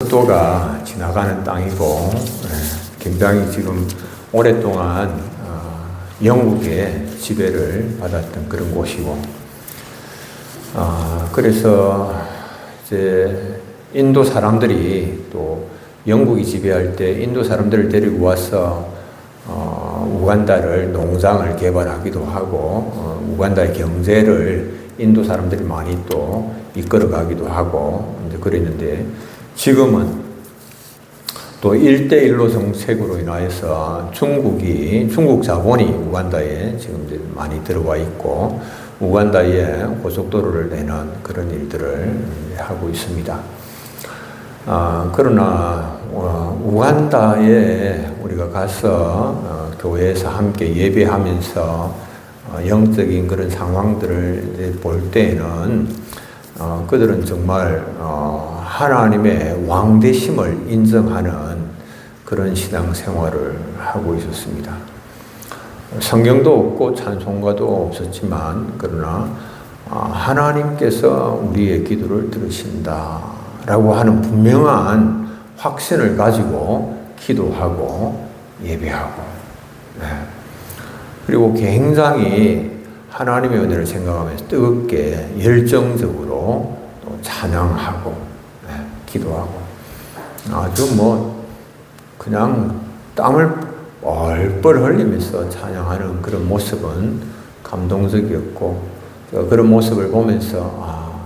고속도로가 지나가는 땅이고 굉장히 지금 오랫동안 영국의 지배를 받았던 그런 곳이고 그래서 이제 인도 사람들이 또 영국이 지배할 때 인도 사람들을 데리고 와서 우간다를 농장을 개발하기도 하고 우간다의 경제를 인도 사람들이 많이 또 이끌어가기도 하고 이제 그랬는데 지금은 또 1대1로 정책으로 인하여서 중국 자본이 우간다에 지금 이제 많이 들어와 있고 우간다에 고속도로를 내는 그런 일들을 하고 있습니다. 그러나 우간다에 우리가 가서 교회에서 함께 예배하면서 영적인 그런 상황들을 볼 때에는 그들은 정말 하나님의 왕되심을 인정하는 그런 신앙생활을 하고 있었습니다. 성경도 없고 찬송가도 없었지만 그러나 하나님께서 우리의 기도를 들으신다라고 하는 분명한 확신을 가지고 기도하고 예배하고 그리고 굉장히 하나님의 은혜를 생각하면서 뜨겁게 열정적으로 또 찬양하고 기도하고 아주 그냥 땀을 뻘뻘 흘리면서 찬양하는 그런 모습은 감동적이었고 그런 모습을 보면서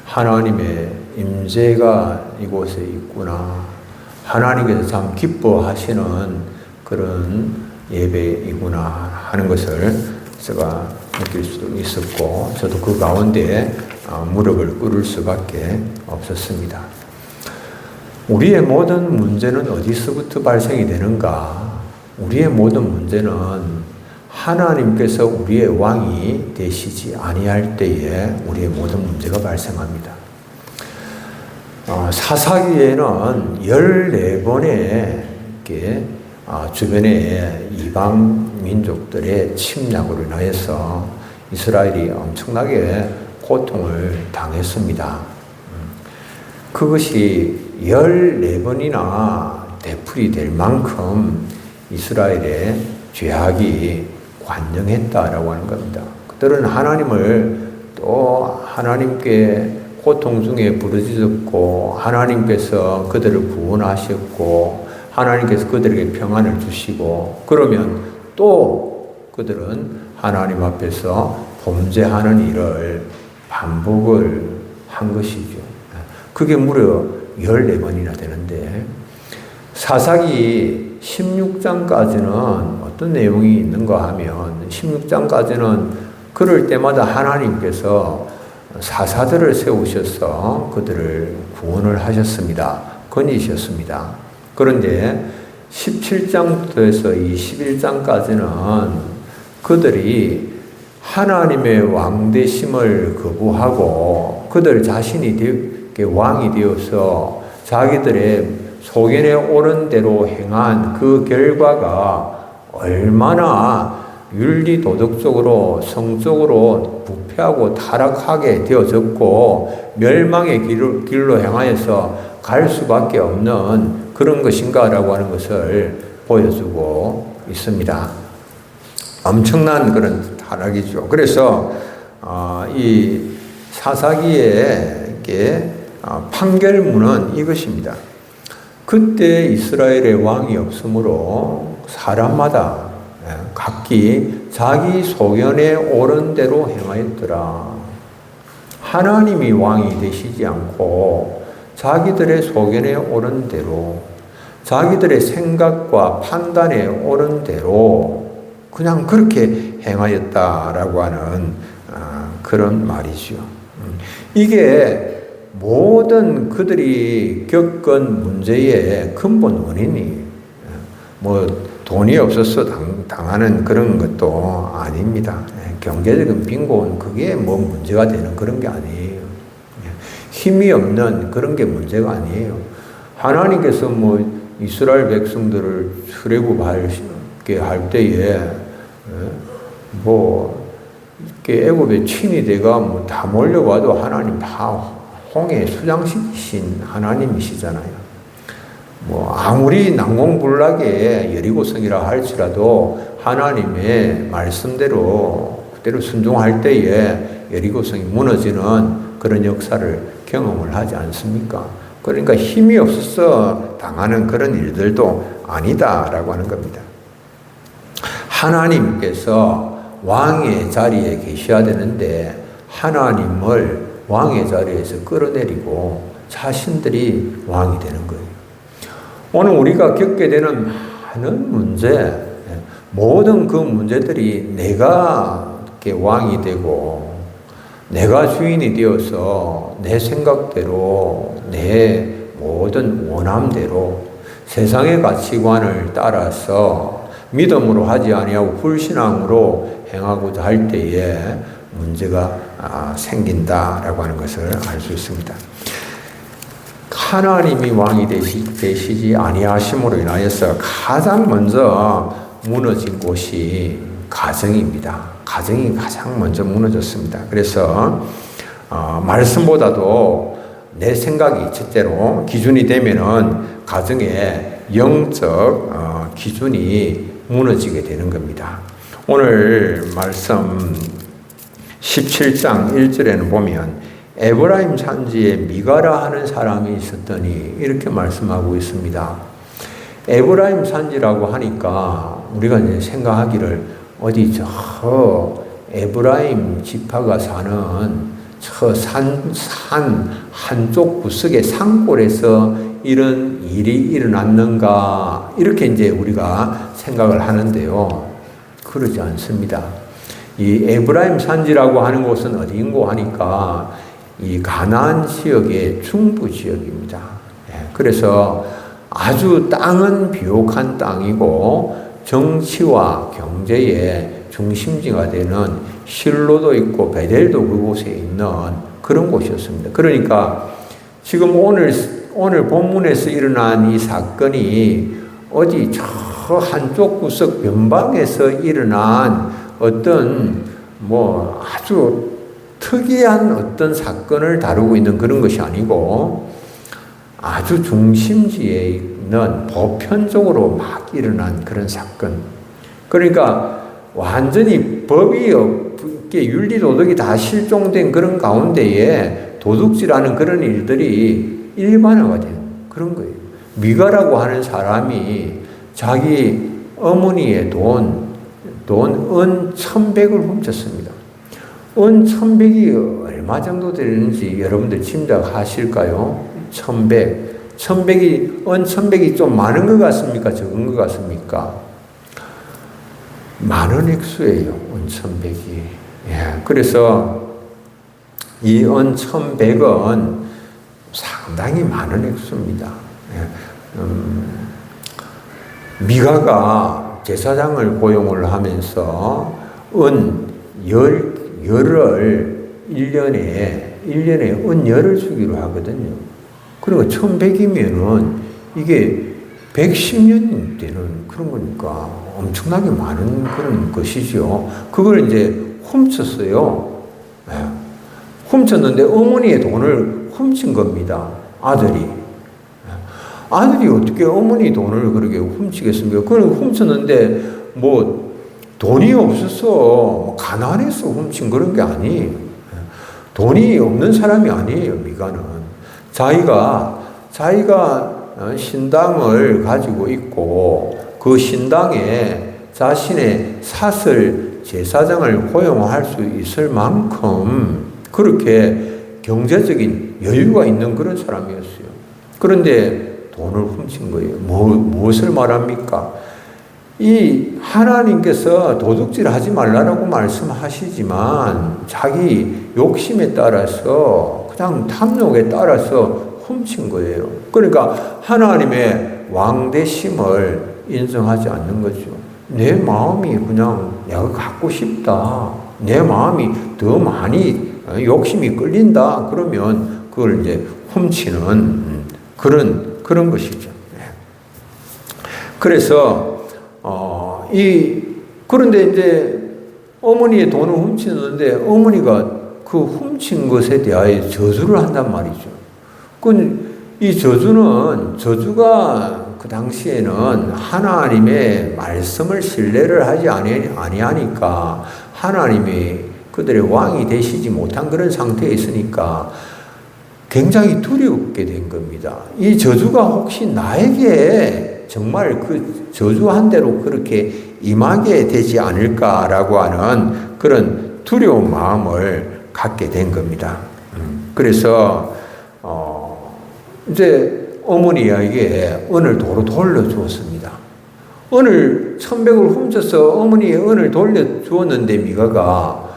하나님의 임재가 이곳에 있구나. 하나님께서 참 기뻐하시는 그런 예배이구나 하는 것을 제가 느낄 수도 있었고 저도 그 가운데 무릎을 꿇을 수밖에 없었습니다. 우리의 모든 문제는 어디서부터 발생이 되는가? 우리의 모든 문제는 하나님께서 우리의 왕이 되시지 아니할 때에 우리의 모든 문제가 발생합니다. 사사기에는 14번의 주변의 이방 민족들의 침략으로 인하여서 이스라엘이 엄청나게 고통을 당했습니다. 그것이 14번이나 되풀이 될 만큼 이스라엘의 죄악이 관영했다라고 하는 겁니다. 그들은 하나님을 또 하나님께 고통 중에 부르짖었고 하나님께서 그들을 구원하셨고 하나님께서 그들에게 평안을 주시고 그러면 또 그들은 하나님 앞에서 범죄하는 일을 반복을 한 것이죠. 그게 무려 14번이나 되는데 사사기 16장까지는 어떤 내용이 있는가 하면 16장까지는 그럴 때마다 하나님께서 사사들을 세우셔서 그들을 구원을 하셨습니다. 건지셨습니다. 그런데 17장부터 해서 21장까지는 그들이 하나님의 왕되심을 거부하고 그들 자신이 왕이 되어서 자기들의 소견에 옳은 대로 행한 그 결과가 얼마나 윤리도덕적으로 성적으로 부패하고 타락하게 되어졌고 멸망의 길로 향하여서 갈 수밖에 없는 그런 것인가라고 하는 것을 보여주고 있습니다. 엄청난 그런 타락이죠. 그래서 이 사사기의 판결문은 이것입니다. 그때 이스라엘의 왕이 없으므로 사람마다 각기 자기 소견에 옳은 대로 행하였더라. 하나님이 왕이 되시지 않고 자기들의 소견에 옳은 대로 자기들의 생각과 판단에 옳은 대로 그냥 그렇게 행하였다라고 하는 그런 말이죠. 이게 모든 그들이 겪은 문제의 근본 원인이 돈이 없어서 당하는 그런 것도 아닙니다. 경제적인 빈곤 그게 문제가 되는 그런 게 아니에요. 힘이 없는 그런 게 문제가 아니에요. 하나님께서 이스라엘 백성들을 출애굽하게 할 때에 이렇게 애굽에 친위대가 다 몰려와도 하나님 다 홍해 수장시키신 하나님이시잖아요. 뭐 아무리 난공불락의 여리고성이라 할지라도 하나님의 말씀대로 그대로 순종할 때에 여리고성이 무너지는 그런 역사를 경험을 하지 않습니까? 그러니까 힘이 없어서 당하는 그런 일들도 아니다라고 하는 겁니다. 하나님께서 왕의 자리에 계셔야 되는데 하나님을 왕의 자리에서 끌어내리고 자신들이 왕이 되는 거예요. 오늘 우리가 겪게 되는 많은 문제, 모든 그 문제들이 내가 왕이 되고 내가 주인이 되어서 내 생각대로 내 모든 원함대로 세상의 가치관을 따라서 믿음으로 하지 아니하고 불신앙으로 행하고자 할 때에 문제가 생긴다라고 하는 것을 알 수 있습니다. 하나님이 왕이 되시지 아니하심으로 인하여서 가장 먼저 무너진 곳이 가정입니다. 가정이 가장 먼저 무너졌습니다. 그래서 말씀보다도 내 생각이 첫째로 기준이 되면은 가정의 영적 기준이 무너지게 되는 겁니다. 오늘 말씀 17장 1절에는 보면 에브라임 산지에 미가라 하는 사람이 있었더니 이렇게 말씀하고 있습니다. 에브라임 산지라고 하니까 우리가 이제 생각하기를 어디 저 에브라임 지파가 사는 저 산 한쪽 구석의 산골에서 이런 일이 일어났는가 이렇게 이제 우리가 생각을 하는데요. 그러지 않습니다. 이 에브라임 산지라고 하는 곳은 어디인고 하니까 이 가나안 지역의 중부 지역입니다. 그래서 아주 땅은 비옥한 땅이고 정치와 경제의 중심지가 되는 실로도 있고 베델도 그곳에 있는 그런 곳이었습니다. 그러니까 지금 오늘 본문에서 일어난 이 사건이 어디 저 한쪽 구석 변방에서 일어난 어떤 뭐 아주 특이한 어떤 사건을 다루고 있는 그런 것이 아니고 아주 중심지에 있는 보편적으로 막 일어난 그런 사건. 그러니까 완전히 법이 없게 윤리 도덕이 다 실종된 그런 가운데에 도둑질하는 그런 일들이 일반화가 된 그런 거예요. 미가라고 하는 사람이 자기 어머니의 은 1,100을 훔쳤습니다. 은 1,100이 얼마 정도 되는지 여러분들 짐작하실까요? 1,100. 은 1,100이 좀 많은 것 같습니까? 적은 것 같습니까? 많은 액수예요. 은 1,100이. 예. 그래서 이 은 1,100은 상당히 많은 액수입니다. 예. 미가가 제사장을 고용을 하면서 은 열을 1년에 은 10을 주기로 하거든요. 그리고 1,100이면은 이게 110년 되는 그런 거니까 엄청나게 많은 그런 것이죠. 그걸 이제 훔쳤어요. 네. 훔쳤는데 어머니의 돈을 훔친 겁니다. 아들이. 아들이 어떻게 어머니 돈을 그렇게 훔치겠습니까? 그걸 훔쳤는데 뭐 돈이 없어서 가난해서 훔친 그런 게 아니에요. 돈이 없는 사람이 아니에요. 미가는 자기가 신당을 가지고 있고 그 신당에 자신의 사슬 제사장을 고용할 수 있을 만큼 그렇게 경제적인 여유가 있는 그런 사람이었어요. 그런데 돈을 훔친 거예요. 무엇을 말합니까? 이 하나님께서 도둑질 하지 말라라고 말씀하시지만 자기 욕심에 따라서 그냥 탐욕에 따라서 훔친 거예요. 그러니까 하나님의 왕되심을 인정하지 않는 거죠. 내 마음이 그냥 내가 갖고 싶다. 내 마음이 더 많이 욕심이 끌린다. 그러면 그걸 이제 훔치는 그런 것이죠. 그래서 그런데 이제 어머니의 돈을 훔치는데 어머니가 그 훔친 것에 대하여 저주를 한단 말이죠. 이 저주가 그 당시에는 하나님의 말씀을 신뢰를 하지 아니하니까 하나님이 그들의 왕이 되시지 못한 그런 상태에 있으니까 굉장히 두렵게 된 겁니다. 이 저주가 혹시 나에게 정말 그 저주한 대로 그렇게 임하게 되지 않을까라고 하는 그런 두려운 마음을 갖게 된 겁니다. 그래서 이제 어머니에게 은을 도로 돌려주었습니다. 은을 1,100을 훔쳐서 어머니의 은을 돌려주었는데 미가가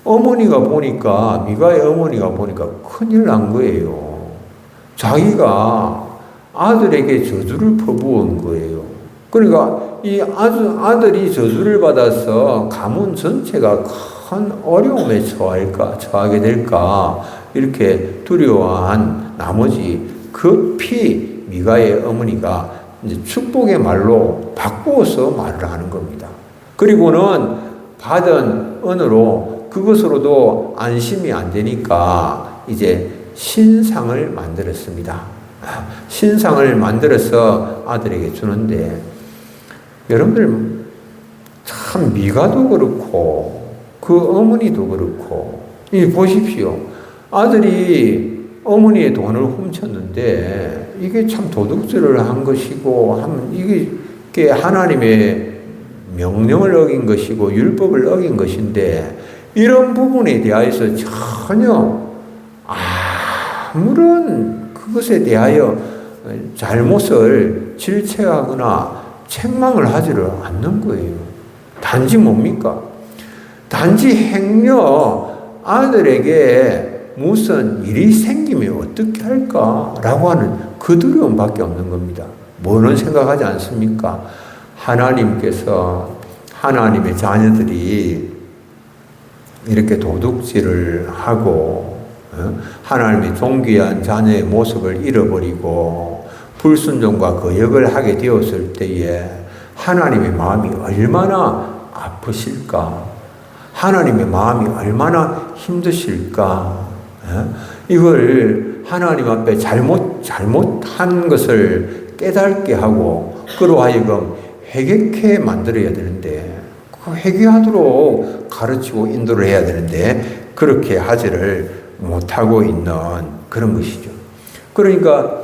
미가의 어머니가 보니까 큰일 난 거예요. 자기가 아들에게 저주를 퍼부은 거예요. 그러니까 이 아들이 저주를 받아서 가문 전체가 큰 어려움에 처하게 될까 이렇게 두려워한 나머지 급히 미가의 어머니가 이제 축복의 말로 바꾸어서 말을 하는 겁니다. 그리고는 받은 은으로 그것으로도 안심이 안 되니까 이제 신상을 만들었습니다. 신상을 만들어서 아들에게 주는데 여러분들 참 미가도 그렇고 그 어머니도 그렇고 보십시오. 아들이 어머니의 돈을 훔쳤는데 이게 참 도둑질을 한 것이고 이게 하나님의 명령을 어긴 것이고 율법을 어긴 것인데 이런 부분에 대해서 전혀 아무런 그것에 대하여 잘못을 질책하거나 책망을 하지를 않는 거예요. 단지 뭡니까? 단지 행여 아들에게 무슨 일이 생기면 어떻게 할까라고 하는 그 두려움밖에 없는 겁니다. 뭐는 생각하지 않습니까? 하나님께서 하나님의 자녀들이 이렇게 도둑질을 하고 하나님의 존귀한 자녀의 모습을 잃어버리고 불순종과 거역을 하게 되었을 때에 하나님의 마음이 얼마나 아프실까? 하나님의 마음이 얼마나 힘드실까? 이걸 하나님 앞에 잘못한 것을 깨닫게 하고 그로 하여금 회개케 만들어야 되는데 그 회개하도록 가르치고 인도를 해야 되는데 그렇게 하지를 못하고 있는 그런 것이죠. 그러니까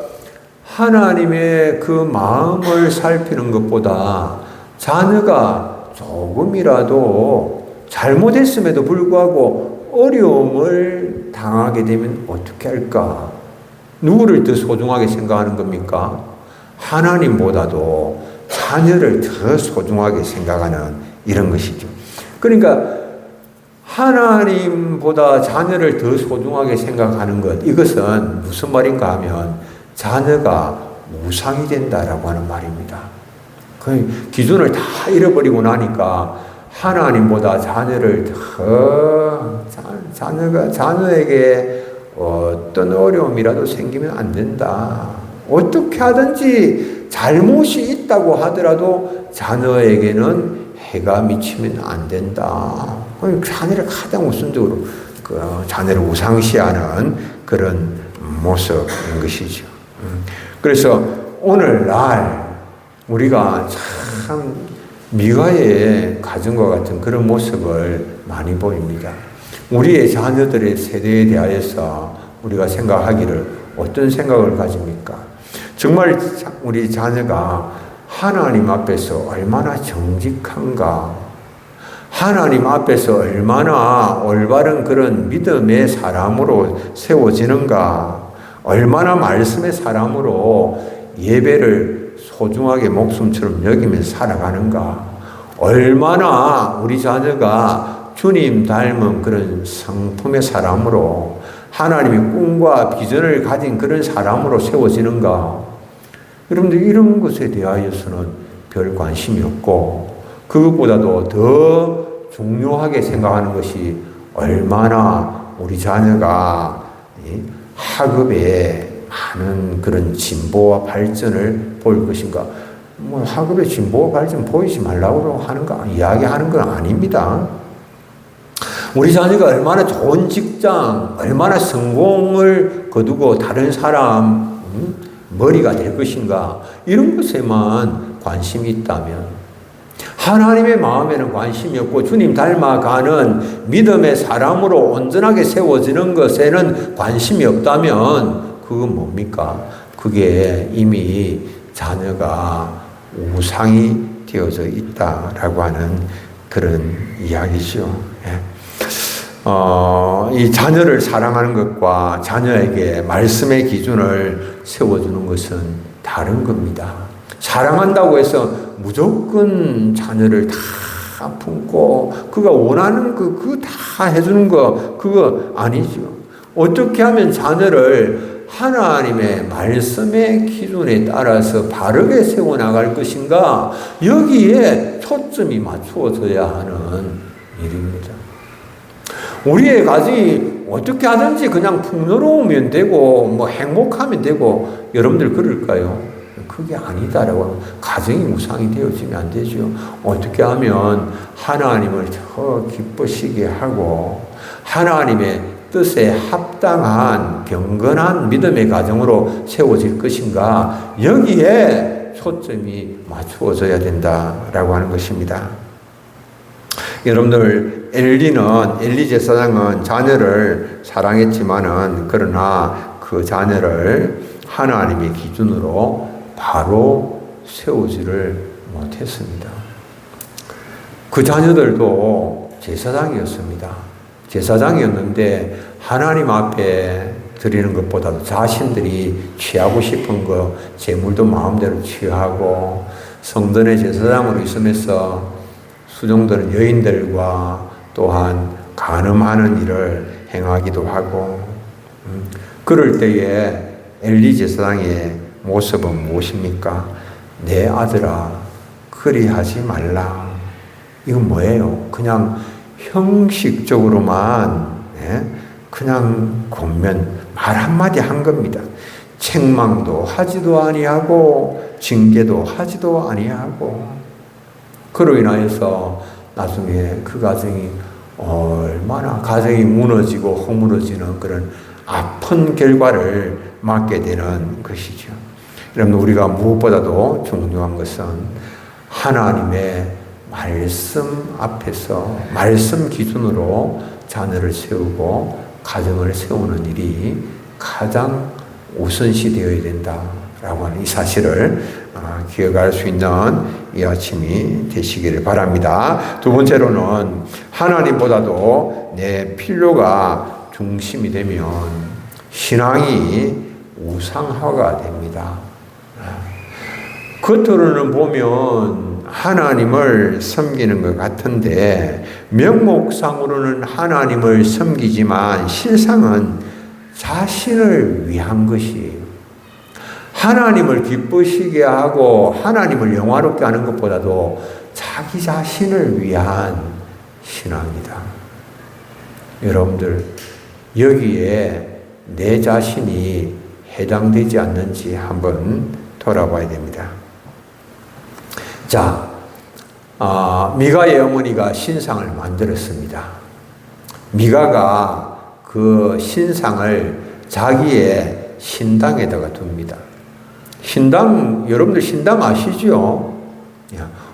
하나님의 그 마음을 살피는 것보다 자녀가 조금이라도 잘못했음에도 불구하고 어려움을 당하게 되면 어떻게 할까? 누구를 더 소중하게 생각하는 겁니까? 하나님보다도 자녀를 더 소중하게 생각하는 이런 것이죠. 그러니까 하나님보다 자녀를 더 소중하게 생각하는 것, 이것은 무슨 말인가 하면 자녀가 무상이 된다라고 하는 말입니다. 그 기준을 다 잃어버리고 나니까 하나님보다 자녀를 더 자녀에게 어떤 어려움이라도 생기면 안 된다. 어떻게 하든지 잘못이 있다고 하더라도 자녀에게는 해가 미치면 안 된다. 자녀를 가장 우선적으로 자녀를 우상시하는 그런 모습인 것이죠. 그래서 오늘날 우리가 참 미가의 가정과 같은 그런 모습을 많이 보입니다. 우리의 자녀들의 세대에 대하여서 우리가 생각하기를 어떤 생각을 가집니까? 정말 우리 자녀가 하나님 앞에서 얼마나 정직한가, 하나님 앞에서 얼마나 올바른 그런 믿음의 사람으로 세워지는가, 얼마나 말씀의 사람으로 예배를 소중하게 목숨처럼 여기면서 살아가는가, 얼마나 우리 자녀가 주님 닮은 그런 성품의 사람으로 하나님의 꿈과 비전을 가진 그런 사람으로 세워지는가. 여러분들 이런 것에 대하여서는 별 관심이 없고 그것보다도 더 중요하게 생각하는 것이 얼마나 우리 자녀가 학업에 많은 그런 진보와 발전을 보일 것인가. 학업의 진보와 발전 보이지 말라고 하는 거, 이야기하는 건 아닙니다. 우리 자녀가 얼마나 좋은 직장, 얼마나 성공을 거두고 다른 사람 머리가 될 것인가, 이런 것에만 관심이 있다면, 하나님의 마음에는 관심이 없고 주님 닮아가는 믿음의 사람으로 온전하게 세워지는 것에는 관심이 없다면 그건 뭡니까? 그게 이미 자녀가 우상이 되어져 있다라고 하는 그런 이야기죠. 이 자녀를 사랑하는 것과 자녀에게 말씀의 기준을 세워주는 것은 다른 겁니다. 사랑한다고 해서 무조건 자녀를 다 품고 그가 원하는 그거 다 해주는 거, 그거 아니죠. 어떻게 하면 자녀를 하나님의 말씀의 기준에 따라서 바르게 세워나갈 것인가, 여기에 초점이 맞추어져야 하는 일입니다. 우리의 가정이 어떻게 하든지 그냥 풍요로우면 되고 뭐 행복하면 되고, 여러분들 그럴까요? 그게 아니다라고. 가정이 우상이 되어지면 안 되죠. 어떻게 하면 하나님을 더 기쁘시게 하고 하나님의 뜻에 합당한 경건한 믿음의 가정으로 세워질 것인가, 여기에 초점이 맞추어져야 된다라고 하는 것입니다. 여러분들, 엘리 제사장은 자녀를 사랑했지만은 그러나 그 자녀를 하나님의 기준으로 바로 세우지를 못했습니다. 그 자녀들도 제사장이었습니다. 제사장이었는데 하나님 앞에 드리는 것보다도 자신들이 취하고 싶은 거, 재물도 마음대로 취하고, 성전의 제사장으로 있으면서 수종들은 여인들과 또한 간음하는 일을 행하기도 하고, 그럴 때에 엘리 제사장의 모습은 무엇입니까? 내 아들아, 그리하지 말라. 이건 뭐예요? 그냥 형식적으로만 그냥 권면, 말 한마디 한 겁니다. 책망도 하지도 아니하고 징계도 하지도 아니하고, 그로 인하여서 나중에 그 가정이 얼마나 가정이 무너지고 허물어지는 그런 아픈 결과를 맞게 되는 것이죠. 여러분, 우리가 무엇보다도 중요한 것은 하나님의 말씀 앞에서 말씀 기준으로 자녀를 세우고 가정을 세우는 일이 가장 우선시 되어야 된다라고 하는 이 사실을 기억할 수 있는 이 아침이 되시기를 바랍니다. 두 번째로는 하나님보다도 내 필요가 중심이 되면 신앙이 우상화가 됩니다. 겉으로는 보면 하나님을 섬기는 것 같은데 명목상으로는 하나님을 섬기지만 실상은 자신을 위한 것이에요. 하나님을 기쁘시게 하고 하나님을 영화롭게 하는 것보다도 자기 자신을 위한 신앙이다. 여러분들, 여기에 내 자신이 해당되지 않는지 한번 돌아봐야 됩니다. 자, 미가의 어머니가 신상을 만들었습니다. 미가가 그 신상을 자기의 신당에다가 둡니다. 신당, 여러분들 신당 아시죠?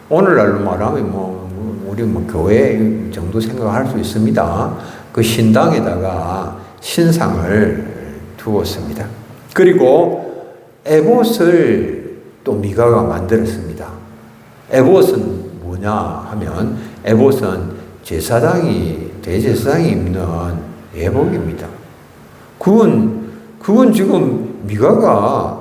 오늘날로 말하면 우리 교회 정도 생각할 수 있습니다. 그 신당에다가 신상을 두었습니다. 그리고 에봇을 또 미가가 만들었습니다. 에봇은 뭐냐 하면 에봇은 대제사장이 입는 예복입니다. 그건 지금 미가가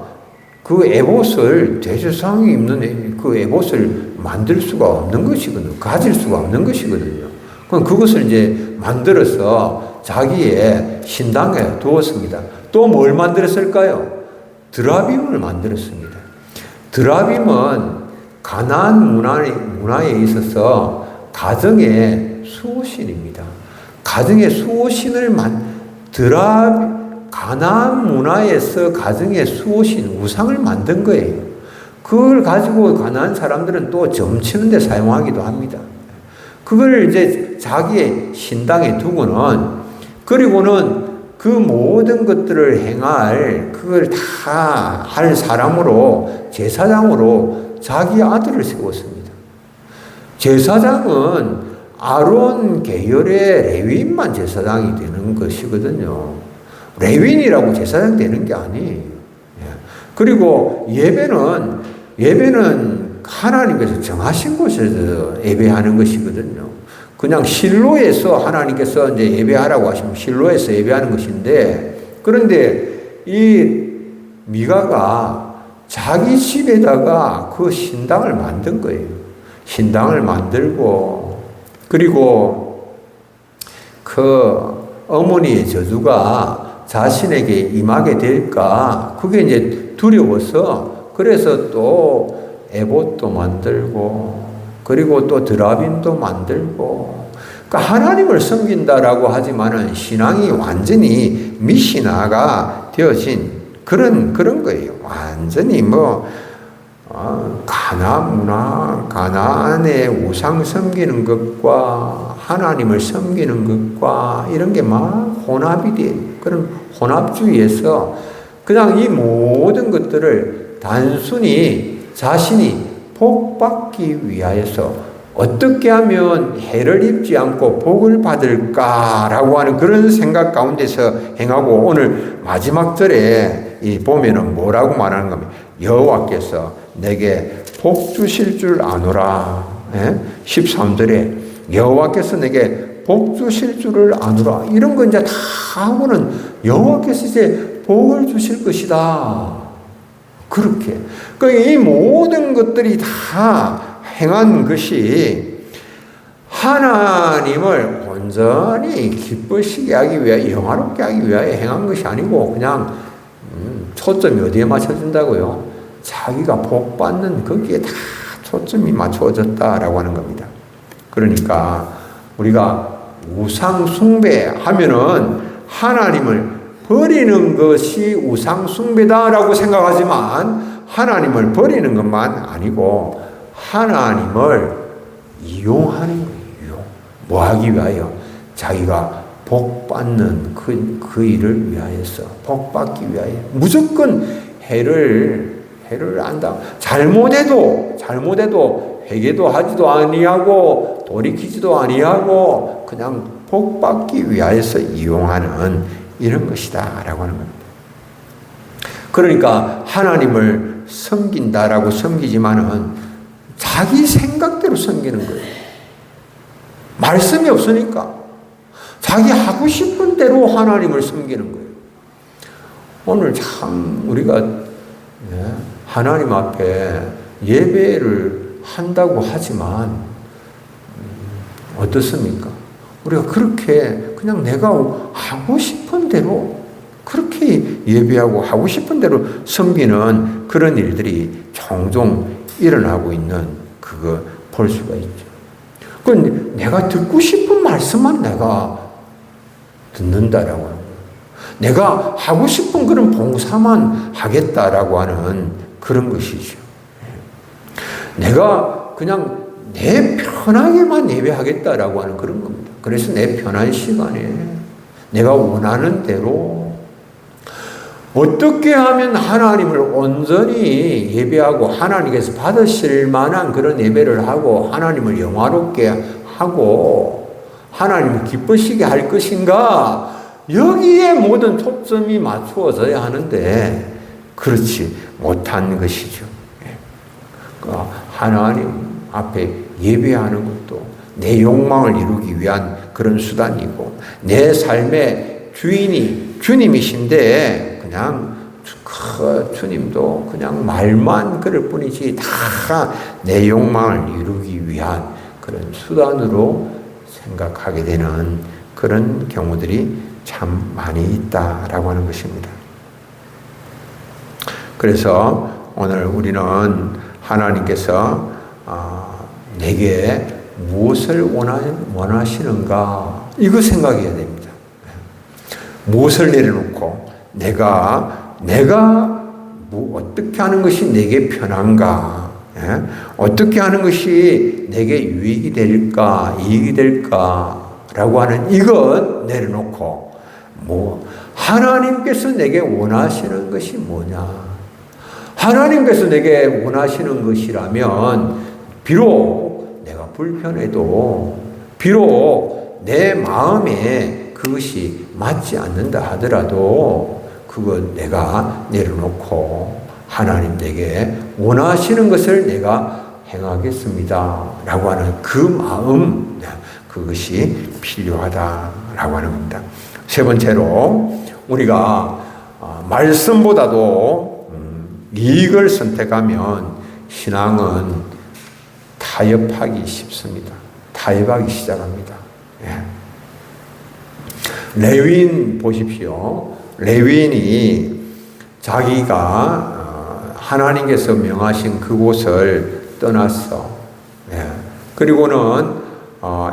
그 에봇을 대제사장이 입는 그 에봇을 만들 수가 없는 것이거든요. 가질 수가 없는 것이거든요. 그럼 그것을 이제 만들어서 자기의 신당에 두었습니다. 또 뭘 만들었을까요? 드라빔을 만들었습니다. 드라빔은 가나안 문화에 있어서 가정의 수호신입니다. 가정의 수호신을 가나안 문화에서 가정의 수호신, 우상을 만든 거예요. 그걸 가지고 가나안 사람들은 또 점치는 데 사용하기도 합니다. 그걸 이제 자기의 신당에 두고는, 그리고는 그 모든 것들을 행할, 그걸 다 할 사람으로, 제사장으로 자기 아들을 세웠습니다. 제사장은 아론 계열의 레위인만 제사장이 되는 것이거든요. 레위인이라고 제사장 되는 게 아니에요. 그리고 예배는 하나님께서 정하신 곳에서 예배하는 것이거든요. 그냥 실로에서 하나님께서 이제 예배하라고 하시면 실로에서 예배하는 것인데, 그런데 이 미가가 자기 집에다가 그 신당을 만든 거예요. 신당을 만들고, 그리고 그 어머니의 저주가 자신에게 임하게 될까, 그게 이제 두려워서, 그래서 또 에봇도 만들고, 그리고 또 드라빔도 만들고, 그러니까 하나님을 섬긴다라고 하지만은 신앙이 완전히 미신화가 되어진 그런 거예요. 완전히 가나안 문화, 가나안의 우상 섬기는 것과 하나님을 섬기는 것과 이런 게 막 혼합이 된 그런 혼합주의에서 그냥 이 모든 것들을 단순히 자신이 복받기 위하여서 어떻게 하면 해를 입지 않고 복을 받을까라고 하는 그런 생각 가운데서 행하고, 오늘 마지막 절에 보면은 뭐라고 말하는 겁니까? 여호와께서 내게 복 주실 줄 아노라. 13절에 여호와께서 내게 복 주실 줄을 아노라. 이런 거 이제 다 하고는 여호와께서 이제 복을 주실 것이다. 그렇게. 그러니까 이 모든 것들이 다 행한 것이 하나님을 온전히 기쁘시게 하기 위하여, 영화롭게 하기 위하여 행한 것이 아니고, 그냥 초점이 어디에 맞춰진다고요? 자기가 복 받는 거기에 다 초점이 맞춰졌다라고 하는 겁니다. 그러니까 우리가 우상 숭배하면은 하나님을 버리는 것이 우상 숭배다라고 생각하지만, 하나님을 버리는 것만 아니고 하나님을 이용하는 거예요. 뭐 하기 위하여? 자기가 복 받는 그 일을 위하여서, 복 받기 위하여 무조건 해를 안다. 잘못해도 회개도 하지도 아니하고 돌이키지도 아니하고 그냥 복 받기 위하여서 이용하는 이런 것이다 라고 하는 겁니다. 그러니까 하나님을 섬긴다라고 섬기지만은 자기 생각대로 섬기는 거예요. 말씀이 없으니까 자기 하고 싶은 대로 하나님을 섬기는 거예요. 오늘 참 우리가 하나님 앞에 예배를 한다고 하지만 어떻습니까? 우리가 그렇게 그냥 내가 하고 싶은 대로 그렇게 예배하고 하고 싶은 대로 섬기는 그런 일들이 종종 일어나고 있는 그거 볼 수가 있죠. 그건 내가 듣고 싶은 말씀만 내가 듣는다라고 하는 거예요. 내가 하고 싶은 그런 봉사만 하겠다라고 하는 그런 것이죠. 내가 그냥 내 편하게만 예배하겠다라고 하는 그런 겁니다. 그래서 내 편한 시간에 내가 원하는 대로 어떻게 하면 하나님을 온전히 예배하고 하나님께서 받으실 만한 그런 예배를 하고 하나님을 영화롭게 하고 하나님을 기쁘시게 할 것인가, 여기에 모든 초점이 맞추어져야 하는데 그렇지 못한 것이죠. 하나님 앞에 예배하는 것도 내 욕망을 이루기 위한 그런 수단이고, 내 삶의 주인이 주님이신데 그냥 주님도 그냥 말만 그럴 뿐이지 다 내 욕망을 이루기 위한 그런 수단으로 생각하게 되는 그런 경우들이 참 많이 있다라고 하는 것입니다. 그래서 오늘 우리는 하나님께서 내게 무엇을 원하시는가, 이거 생각해야 됩니다. 무엇을 내려놓고 내가 어떻게 하는 것이 내게 편한가, 예? 어떻게 하는 것이 내게 유익이 될까, 이익이 될까라고 하는 이것 내려놓고, 하나님께서 내게 원하시는 것이 뭐냐? 하나님께서 내게 원하시는 것이라면, 비록 내가 불편해도, 비록 내 마음에 그것이 맞지 않는다 하더라도, 그것 내가 내려놓고, 하나님 내게 원하시는 것을 내가 행하겠습니다. 라고 하는 그 마음, 그것이 필요하다라고 하는 겁니다. 세 번째로, 우리가 말씀보다도 이익을 선택하면 신앙은 타협하기 쉽습니다. 타협하기 시작합니다. 레위인 보십시오. 레위인이 자기가 하나님께서 명하신 그곳을 떠났어. 그리고는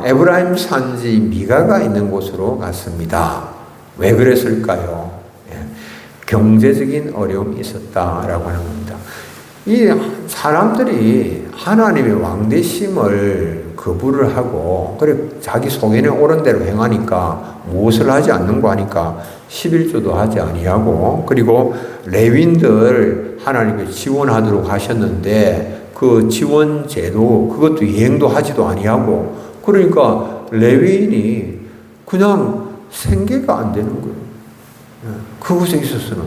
에브라임 산지 미가가 있는 곳으로 갔습니다. 왜 그랬을까요? 경제적인 어려움이 있었다라고 하는 겁니다. 이 사람들이 하나님의 왕되심을 거부를 하고, 그래 자기 속에는 옳은 대로 행하니까 무엇을 하지 않는고 하니까 11조도 하지 아니하고, 그리고 레위인들 하나님께 지원하도록 하셨는데 그 지원 제도 그것도 이행도 하지도 아니하고, 그러니까 레위인이 그냥 생계가 안 되는 거예요. 그곳에 있어서는.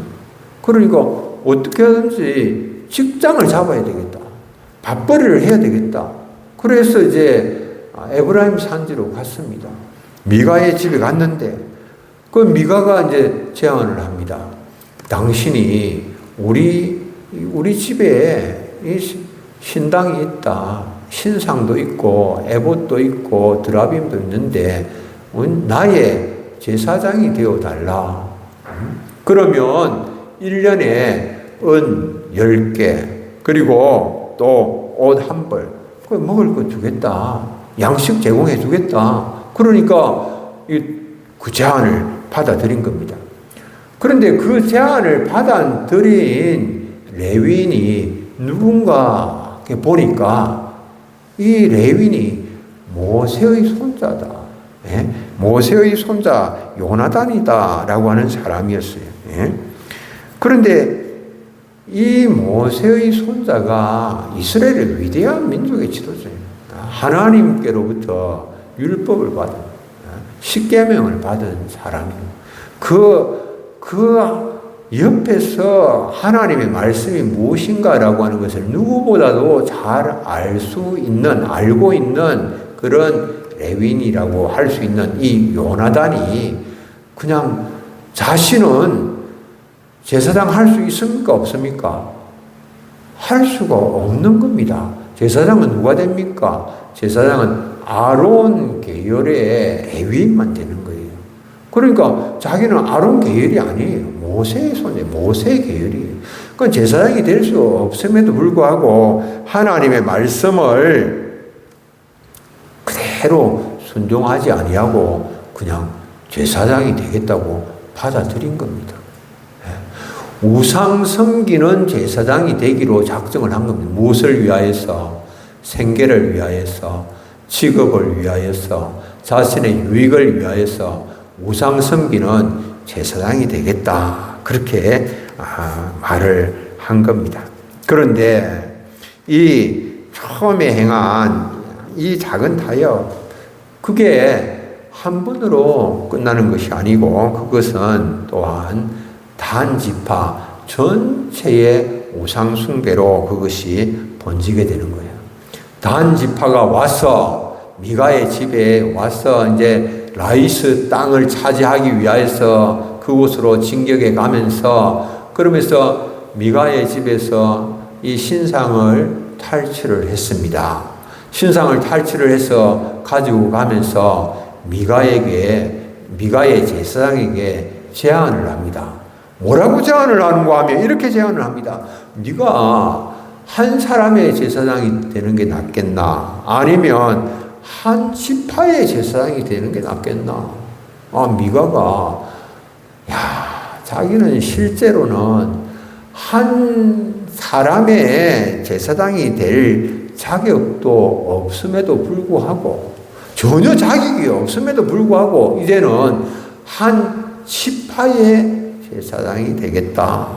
그러니까 어떻게 하든지 직장을 잡아야 되겠다. 밥벌이를 해야 되겠다. 그래서 이제 에브라임 산지로 갔습니다. 미가의 집에 갔는데 그 미가가 이제 제안을 합니다. 당신이 우리 집에 신당이 있다. 신상도 있고 에봇도 있고 드라빔도 있는데 나의 제사장이 되어달라. 그러면 1년에 은 10개 그리고 또 옷 한 벌 먹을 거 주겠다. 양식 제공해 주겠다. 그러니까 그 제안을 받아들인 겁니다. 그런데 그 제안을 받아들인 레위인이 누군가 보니까 이 레위인이 모세의 손자다. 모세의 손자 요나단이다라고 하는 사람이었어요. 그런데 이 모세의 손자가 이스라엘의 위대한 민족의 지도자예요. 하나님께로부터 율법을 받은, 십계명을 받은 사람이에요. 그 옆에서 하나님의 말씀이 무엇인가라고 하는 것을 누구보다도 잘 알고 있는 그런 레위인이라고 할 수 있는 이 요나단이 그냥 자신은 제사장 할 수 있습니까? 없습니까? 할 수가 없는 겁니다. 제사장은 누가 됩니까? 제사장은 아론 계열의 레위인만 되는 거예요. 그러니까 자기는 아론 계열이 아니에요. 모세의 손에 모세 계열이에요. 그건 제사장이 될 수 없음에도 불구하고 하나님의 말씀을 그대로 순종하지 아니하고 그냥 제사장이 되겠다고 받아들인 겁니다. 우상 섬기는 제사장이 되기로 작정을 한 겁니다. 무엇을 위하여서? 생계를 위하여서, 직업을 위하여서, 자신의 유익을 위하여서 우상 섬기는 제사장이 되겠다. 그렇게 말을 한 겁니다. 그런데 이 처음에 행한 이 작은 타협, 그게 한 번으로 끝나는 것이 아니고 그것은 또한 단지파 전체의 우상 숭배로 그것이 번지게 되는 거예요. 단지파가 와서 미가의 집에 와서 이제 라이스 땅을 차지하기 위해서 그곳으로 진격해 가면서 그러면서 미가의 집에서 이 신상을 탈취를 했습니다. 신상을 탈취를 해서 가지고 가면서 미가의 제사장에게 제안을 합니다. 뭐라고 제안을 하는가 하면 이렇게 제안을 합니다. 네가 한 사람의 제사장이 되는 게 낫겠나? 아니면 한 지파의 제사장이 되는 게 낫겠나? 자기는 실제로는 한 사람의 제사장이 될 자격도 없음에도 불구하고, 전혀 자격이 없음에도 불구하고 이제는 한 지파의 제사장이 되겠다.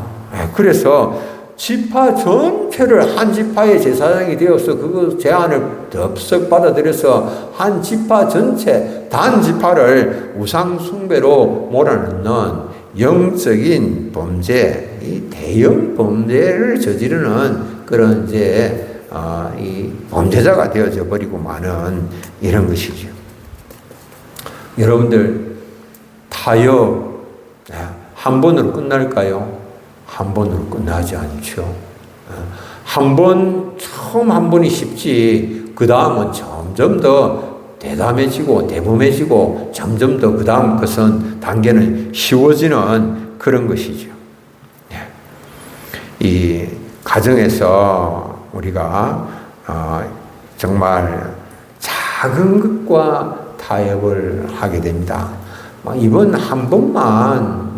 그래서 지파 전체를 한 지파의 제사장이 되어서 그 제안을 덥석 받아들여서 한 지파 전체, 단 지파를 우상 숭배로 몰아넣는 영적인 범죄, 이 대형 범죄를 저지르는 그런 이 범죄자가 되어져 버리고 마는 이런 것이죠. 여러분들, 타협 한 번으로 끝날까요? 한 번으로 끝나지 않죠. 처음 한 번이 쉽지, 그 다음은 점점 더 대담해지고 대범해지고 점점 더 그 다음 것은 단계는 쉬워지는 그런 것이죠. 이 가정에서 우리가 정말 작은 것과 타협을 하게 됩니다. 이번 한 번만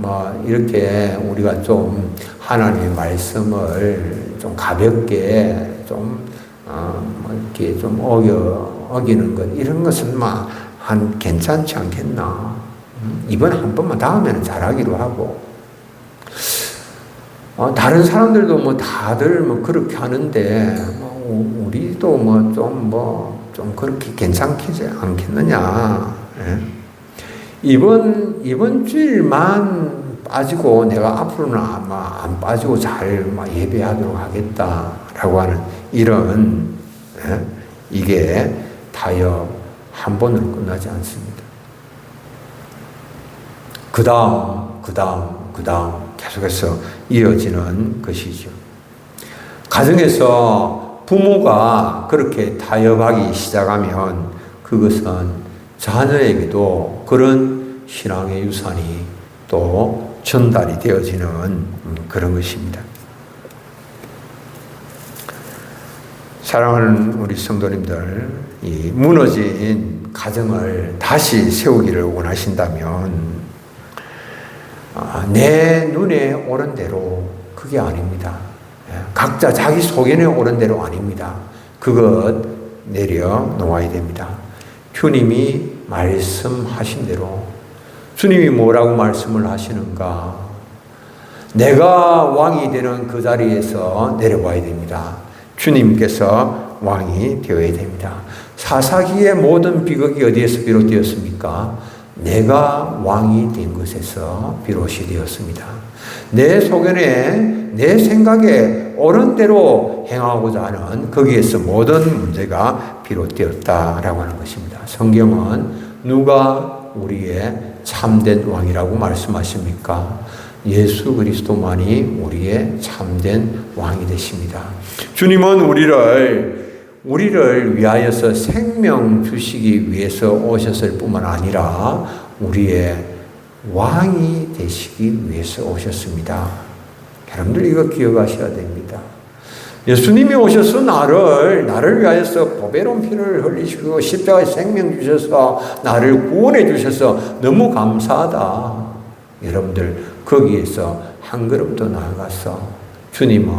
이렇게 우리가 좀 하나님의 말씀을 좀 가볍게 이렇게 좀 어기는 것, 이런 것은 괜찮지 않겠나. 이번 한 번만, 다음에는 잘하기로 하고. 다른 사람들도 다들 그렇게 하는데, 우리도 좀 그렇게 괜찮지 않겠느냐. 예? 이번 주일만 빠지고 내가 앞으로는 아마 안 빠지고 잘 예배하도록 하겠다라고 하는 이런, 이게 타협 한 번으로 끝나지 않습니다. 그 다음 계속해서 이어지는 것이죠. 가정에서 부모가 그렇게 타협하기 시작하면 그것은 자녀에게도 그런 신앙의 유산이 또 전달이 되어지는 그런 것입니다. 사랑하는 우리 성도님들, 이 무너진 가정을 다시 세우기를 원하신다면 내 눈에 오른 대로 그게 아닙니다. 각자 자기 소견에 오른 대로 아닙니다. 그것 내려놓아야 됩니다. 주님이 말씀하신 대로, 주님이 뭐라고 말씀을 하시는가, 내가 왕이 되는 그 자리에서 내려와야 됩니다. 주님께서 왕이 되어야 됩니다. 사사기의 모든 비극이 어디에서 비롯되었습니까? 내가 왕이 된 것에서 비롯이 되었습니다. 내 소견에, 내 생각에 옳은 대로 행하고자 하는 거기에서 모든 문제가 비롯되었다라고 하는 것입니다. 성경은 누가 우리의 참된 왕이라고 말씀하십니까? 예수 그리스도만이 우리의 참된 왕이 되십니다. 주님은 우리를 위하여서 생명 주시기 위해서 오셨을 뿐만 아니라 우리의 왕이 되시기 위해서 오셨습니다. 여러분들 이거 기억하셔야 됩니다. 예수님이 오셔서 나를 위하여서 보배로운 피를 흘리시고 십자가에 생명 주셔서 나를 구원해 주셔서 너무 감사하다. 여러분들 거기에서 한 걸음 더 나아가서 주님은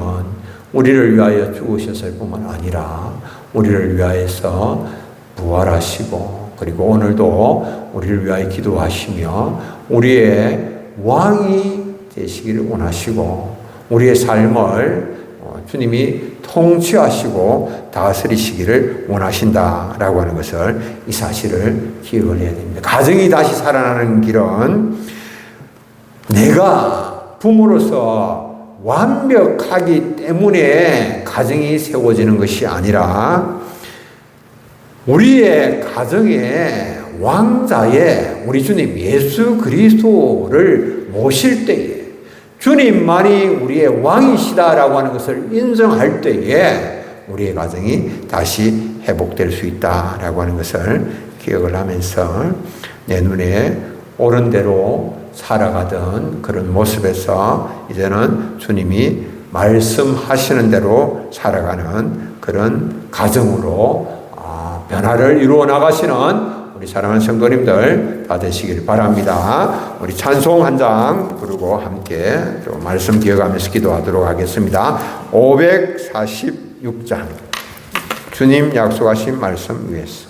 우리를 위하여 죽으셨을 뿐만 아니라 우리를 위하여서 부활하시고, 그리고 오늘도 우리를 위하여 기도하시며 우리의 왕이 되시기를 원하시고, 우리의 삶을 주님이 통치하시고 다스리시기를 원하신다라고 하는 것을, 이 사실을 기억을 해야 됩니다. 가정이 다시 살아나는 길은 내가 부모로서 완벽하기 때문에 가정이 세워지는 것이 아니라 우리의 가정의 왕자의 우리 주님 예수 그리스도를 모실 때에, 주님만이 우리의 왕이시다라고 하는 것을 인정할 때에 우리의 가정이 다시 회복될 수 있다라고 하는 것을 기억을 하면서 내 눈에 옳은 대로 살아가던 그런 모습에서 이제는 주님이 말씀하시는 대로 살아가는 그런 가정으로 변화를 이루어 나가시는 우리 사랑하는 성도님들 다 되시길 바랍니다. 우리 찬송 한 장 부르고 함께 또 말씀 기억하면서 기도하도록 하겠습니다. 546장 주님 약속하신 말씀 위에서